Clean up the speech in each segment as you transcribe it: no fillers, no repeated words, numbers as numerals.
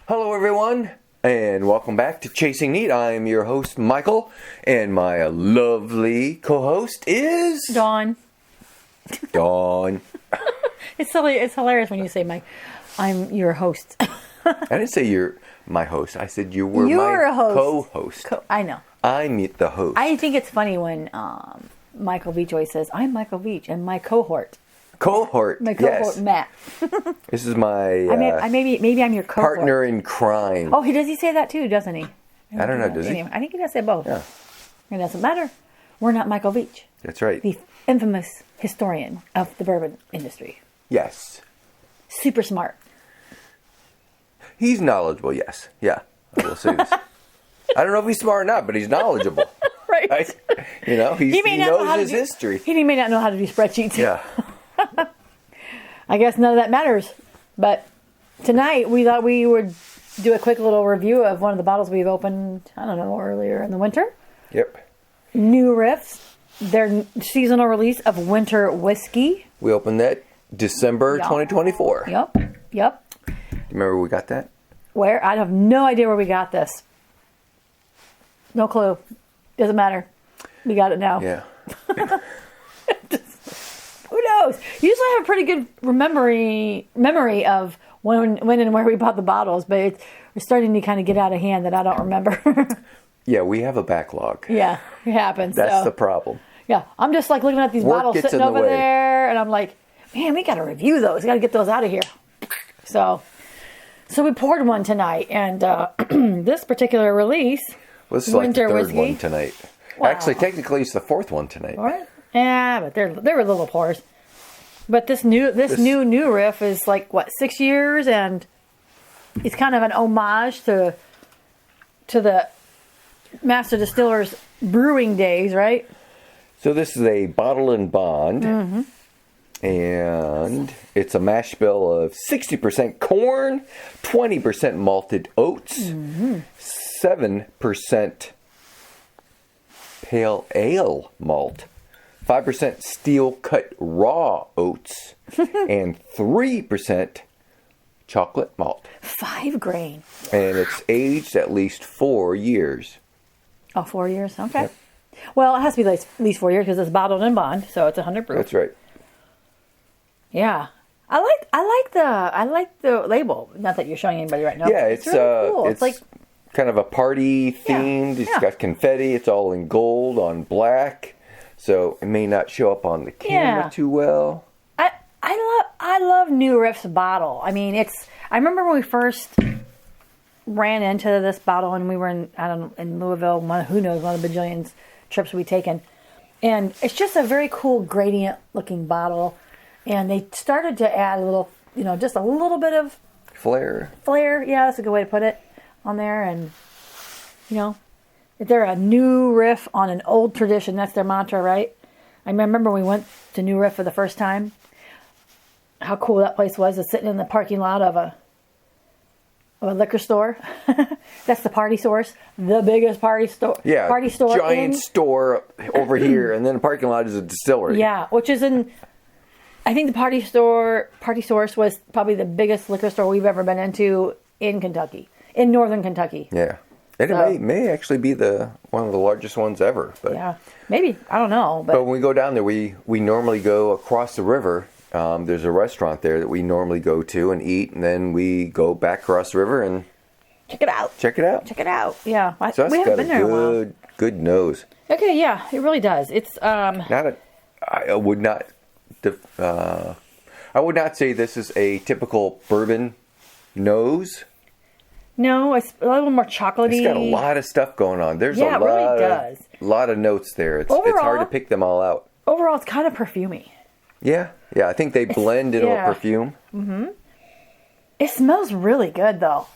Hello, everyone, and welcome back to Chasing Neat. I am your host, Michael, and my lovely co-host is... Dawn. Dawn. It's hilarious when you say I'm your host. I didn't say you're my host. I said you were You're my a host. co-host. I know. I'm the host. I think it's funny when Michael Veach always says, I'm Michael Veach, and my cohort. Cohort, My cohort, yes. Matt. This is my maybe I'm your cohort. partner in crime. Oh, does he say that too, doesn't he? I don't know, does he? Anyway, I think he does say both. Yeah. It doesn't matter. We're not Michael Veach, That's right. the infamous historian of the bourbon industry. Yes. Super smart. He's knowledgeable, yes. Yeah, I will say this. I don't know if he's smart or not, but he's knowledgeable. Right. He knows his history. He may not know how to do spreadsheets. Yeah. I guess none of that matters. But tonight we thought we would do a quick little review of one of the bottles we've opened, I don't know, earlier in the winter. Yep. New Riff's, their seasonal release of winter whiskey. We opened that December 2024. Yep. Remember we got that? Where? I have no idea where we got this. No clue. Doesn't matter. We got it now. Yeah. Who knows? Usually I have a pretty good memory of when and where we bought the bottles, but we're starting to kind of get out of hand that I don't remember. Yeah, we have a backlog. Yeah, it happens. That's the problem. Yeah, I'm just like looking at these Work bottles gets sitting in the over way. there, and I'm like, man, we got to review those. We got to get those out of here. So we poured one tonight, and this particular release, Well, this is like the third whiskey. one tonight. Wow. Actually, technically, it's the fourth one tonight. All right. Yeah, but they were little pours. But this new Riff is like what, 6 years, and it's kind of an homage to the master distillers' brewing days, right? So this is a bottle and bond, and it's a mash bill of 60% corn, 20% malted oats, 7% pale ale malt, 5% steel cut raw oats, and 3% chocolate malt. 5 grain. And it's aged at least 4 years. Oh, 4 years. Okay. Yep. Well, it has to be at least 4 years because it's bottled in bond, so it's 100 proof. That's right. Yeah. I like the label. Not that you're showing anybody right now. Yeah, it's really cool. It's like kind of a party themed. It's got confetti. It's all in gold on black, so it may not show up on the camera too well. I love New Riff's bottle. I mean, I remember when we first ran into this bottle and we were in Louisville. Who knows, one of the bajillion trips we'd taken, and it's just a very cool gradient looking bottle. And they started to add a little, just a little bit of Flair. Yeah, that's a good way to put it on there. And, if they're a new riff on an old tradition, that's their mantra, right? I remember we went to New Riff for the first time. How cool that place was, sitting in the parking lot of a liquor store. That's the party source, the biggest party store. Yeah, party store. Giant store over here, and then the parking lot is a distillery. Yeah, which is in. I think the Party Source was probably the biggest liquor store we've ever been into in Kentucky, in northern Kentucky. Yeah. And it may actually be one of the largest ones ever. But yeah, maybe. I don't know. But when we go down there, we normally go across the river. There's a restaurant there that we normally go to and eat, and then we go back across the river and check it out. Check it out. Yeah. So that's we haven't got been there in a while. good nose. Okay, yeah, it really does. It's I would not say this is a typical bourbon nose. No, it's a little more chocolatey. It's got a lot of stuff going on. There's it really does. Lot of notes there. It's hard to pick them all out. Overall, it's kind of perfumey. Yeah. I think they blend into a perfume. Mm-hmm. It smells really good, though.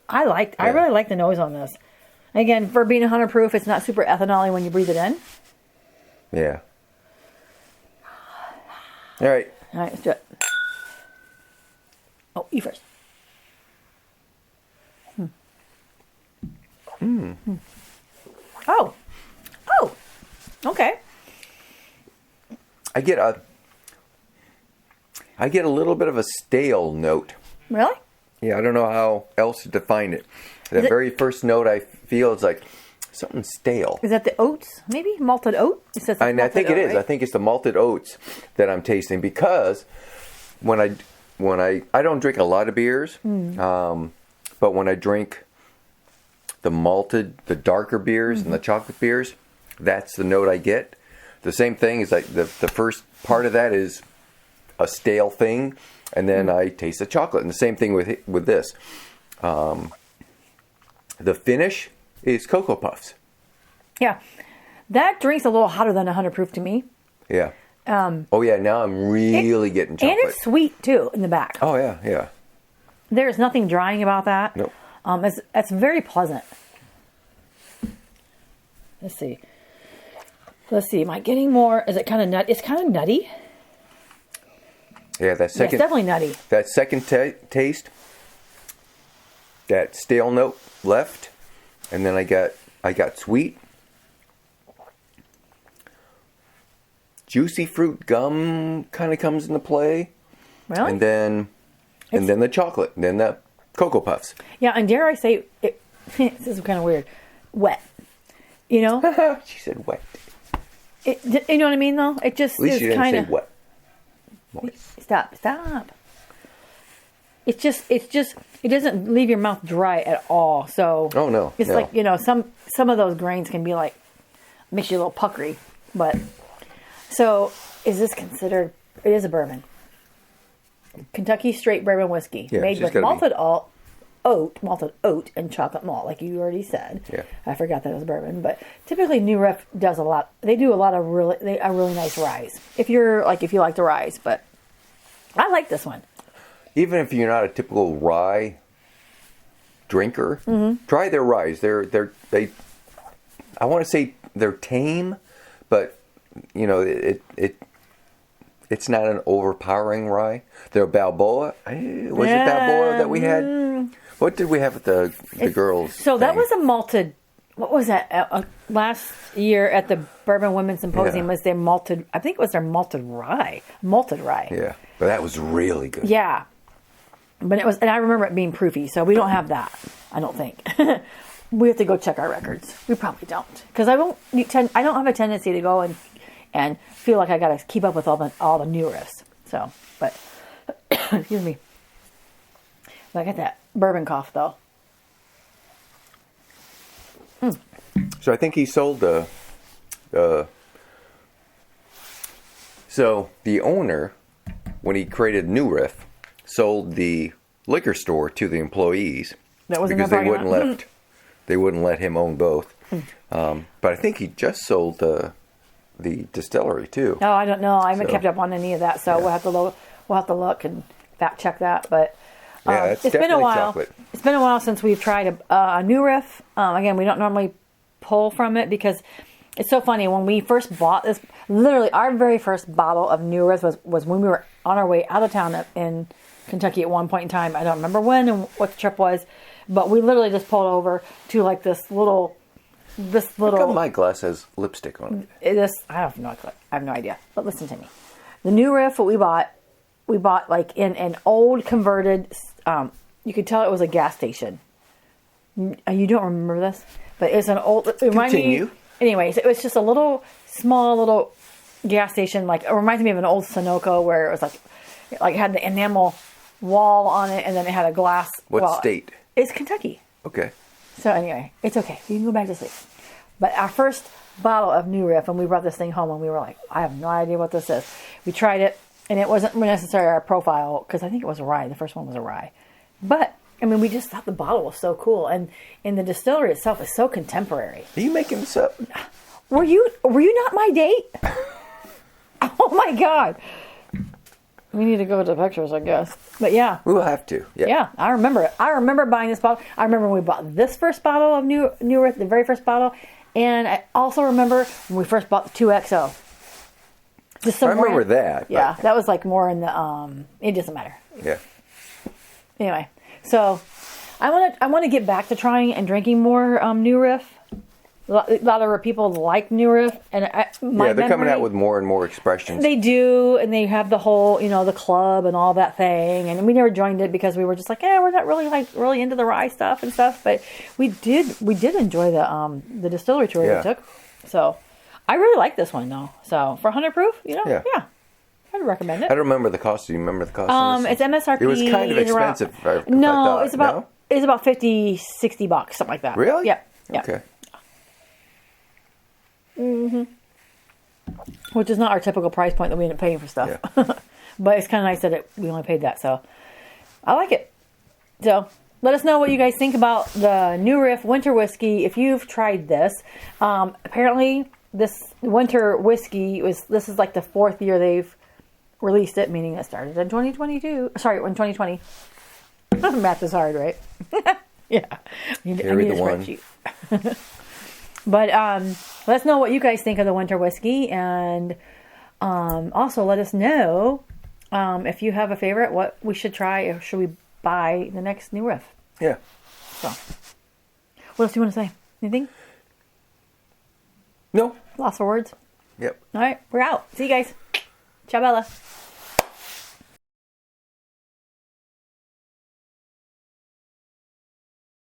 I really like the nose on this. Again, for being 100 proof, it's not super ethanol-y when you breathe it in. Yeah. All right, let's do it. Oh, you first. Oh, okay. I get a little bit of a stale note. Really? Yeah, I don't know how else to define it. The very first note I feel is like something stale. Is that the oats? Maybe malted oat? It says I think it is. Right? I think it's the malted oats that I'm tasting because when I don't drink a lot of beers, but when I drink the darker beers and the chocolate beers, that's the note I get. The same thing is like the first part of that is a stale thing, and then I taste the chocolate. And the same thing with this. The finish is Cocoa Puffs. Yeah. That drink's a little hotter than 100 proof to me. Yeah. Oh, yeah. Now I'm really getting chocolate. And it's sweet, too, in the back. Oh, yeah. Yeah. There's nothing drying about that. Nope. It's very pleasant. Let's see. Am I getting more? Is it kind of nut? It's kind of nutty. Yeah, that second. It's definitely nutty. That second taste, that stale note left, and then I got sweet. Juicy fruit gum kind of comes into play. Really? And then the chocolate, and then the Cocoa Puffs. Yeah, and dare I say, this is kind of weird, wet. You know? She said wet. You know what I mean, though? It just At least is you didn't kind say of wet. Moist. Stop. It's just, it doesn't leave your mouth dry at all. So. Oh, no. It's like, some of those grains can be like, makes you a little puckery. But, so, is this considered, it is a bourbon. Kentucky straight bourbon whiskey. Yeah, made with malted oat and chocolate malt, like you already said. Yeah. I forgot that it was bourbon, but typically New Riff does a lot. They do a lot of a really nice ryes. If you like the ryes, but I like this one. Even if you're not a typical rye drinker, try their ryes. I want to say they're tame, but it's not an overpowering rye. They're Balboa. Was it Balboa that we had? What did we have with the girls? So that was a malted. What was that? Last year at the Bourbon Women's Symposium was their malted. I think it was their malted rye. Yeah, but that was really good. Yeah, but it was, and I remember it being proofy. So we don't have that. I don't think. We have to go check our records. We probably don't, because I don't have a tendency to go and feel like I got to keep up with all the new riffs. So, but excuse me. I got that bourbon cough though. So I think he sold so the owner, when he created New Riff, sold the liquor store to the employees because they wouldn't let him own both. But I think he just sold the distillery too. Oh, I don't know. I haven't kept up on any of that, so we'll have to look and fact check that. But it's been a while. Chocolate. It's been a while since we've tried a New Riff. Again, we don't normally pull from it because it's so funny. When we first bought this, literally our very first bottle of New Riff was when we were on our way out of town in Kentucky at one point in time. I don't remember when and what the trip was, but we literally just pulled over to like this little. How come my glass has lipstick on it? I have no idea. But listen to me. The New Riff we bought like in an old converted. You could tell it was a gas station. You don't remember this, but it's an old. Continue. Anyways, it was just a small little gas station. Like it reminds me of an old Sunoco where it was like it had the enamel wall on it, and then it had a glass. What state? It's Kentucky. Okay. So anyway, it's okay. You can go back to sleep. But our first bottle of New Riff, and we brought this thing home, and we were like, I have no idea what this is. We tried it, and it wasn't necessarily our profile, because I think it was a rye. The first one was a rye. But, I mean, we just thought the bottle was so cool, and the distillery itself is so contemporary. Are you making this up? Were you not my date? Oh my God. We need to go to the pictures, I guess. But yeah. We'll have to. Yeah, I remember it. I remember buying this bottle. I remember when we bought this first bottle of New Riff, the very first bottle. And I also remember when we first bought the 2XO. I remember that. Yeah, that was like more in the, it doesn't matter. Yeah. Anyway, so I want to get back to trying and drinking more New Riff. lot of people like New Riff, and they're coming out with more and more expressions. They do, and they have the whole, the club and all that thing. And we never joined it because we were just like, we're not really into the rye stuff and stuff. But we did enjoy the distillery tour we took. So I really like this one though. So for 100 proof, yeah. I'd recommend it. I don't remember the cost. Do you remember the cost? It's MSRP. It was kind of expensive. It's about $50, $60, something like that. Really? Yeah. Okay. Which is not our typical price point that we end up paying for stuff. Yeah. But it's kind of nice that we only paid that. So I like it. So let us know what you guys think about the New Riff Winter Whiskey. If you've tried this, apparently this Winter Whiskey this is like the 4th year they've released it, meaning it started in 2022. Sorry, in 2020. Math is hard, right? Yeah. Carry the one. But let us know what you guys think of the Winter Whiskey, and also let us know if you have a favorite, what we should try, or should we buy the next New Riff. Yeah. So, what else do you want to say? Anything? No. Lots of words? Yep. All right, we're out. See you guys. Ciao, Bella.